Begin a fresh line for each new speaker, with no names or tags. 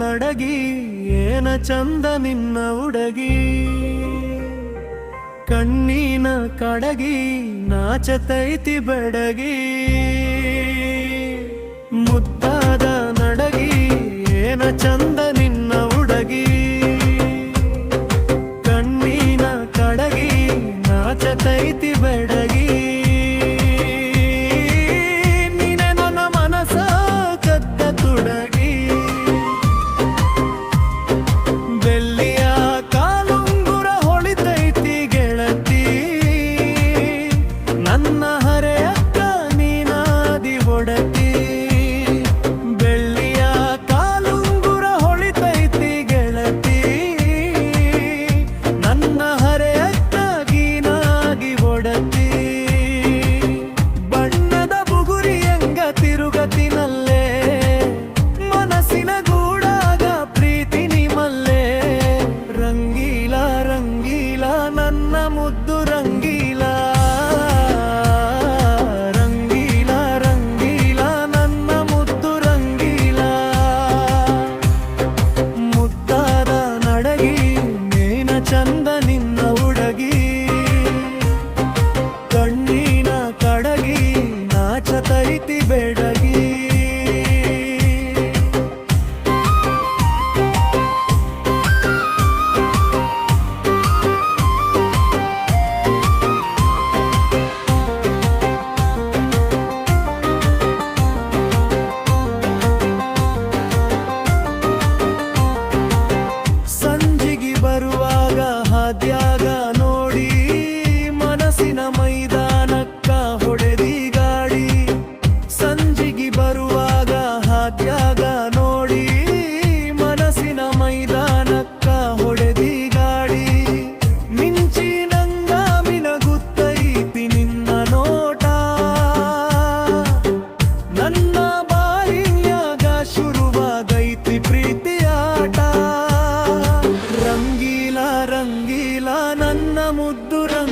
ನಡಗಿ ಏನ ಚಂದ ನಿನ್ನ ಉಡಗಿ ಕಣ್ಣಿನ ಕಡಗಿ ನಾಚತೈತಿ ಬೆಡಗಿ ಮುದ್ದಾದ ನಡಗಿ ಏನ ಚಂದ ನಿನ್ನ ಉಡಗಿ ಕಣ್ಣಿನ ಕಡಗಿ ನಾಚತೈತಿ ಬೆಡಗಿ ನೀನೆ ನನ್ನ ಮನಸ ಕದ್ದ ತುಡಗಿ ಬೆಳ್ಳಿಯ ಕಾಲುಂಗುರ ಹೊಳಿತೈತಿ ಗೆಳತಿ ನನ್ನ ಹರೆಯಕ್ಕ ನೀನಾದಿ ಒಡತಿ ಬೆಳ್ಳಿಯ ಕಾಲುಂಗುರ ಹೊಳಿತೈತಿ ಗೆಳತಿ ನನ್ನ ಹರೆಯಕ್ಕ ನೀನಾಗಿ ಒಡತಿ ಬಣ್ಣದ ಬುಗುರಿಯಂಗ ತಿರುಗತಿನಲ್ಲೇ ಮನಸ್ಸಿನ ಗೂಡಾಗ ಪ್ರೀತಿ ನಿಮಲ್ಲೇ ರಂಗೀಲ ರಂಗೀಲ ನನ್ನ ಮುದ್ದು ರಂಗೀಲ ರಂಗೀಲ ರಂಗೀಲ ನನ್ನ ಮುದ್ದು ರಂಗೀಲ ಮುದ್ದಾದ ನಡಗಿ ನೇನ ಚಂದ ನಿನ್ನ ಉಡಗಿ ಕಣ್ಣಿನ ಕಡಗಿ ನಾಚತೈತಿ ಬೆಡಗಿ ಸಂಜಿಗೆ ಬರುವಾಗ ಹಾದ್ಯಾಗ ನೋಡಿ ಮನಸ್ಸಿನ ಮೈದಾನಕ್ಕ ಹೊಡೆದಿ ಗಾಡಿ ಸಂಜಿಗೆ ಬರುವಾಗ ಹಾದ್ಯಾಗ ನೋಡಿ ಮನಸ್ಸಿನ ಮೈದಾನಕ್ಕ ಹೊಡೆದಿ ಗಾಡಿ ಮಿಂಚಿನಂಗ ಮಿನಗುತ್ತೈತಿ ನಿನ್ನ ನೋಟ ನನ್ನ ಬಾಯಿಯಾಗ ಶುರುವಾಗೈತಿ ಪ್ರೀತಿಯಾಟ ರಂಗೀಲ ರಂಗೀಲ ನನ್ನ ಮುದ್ದು ರಂಗ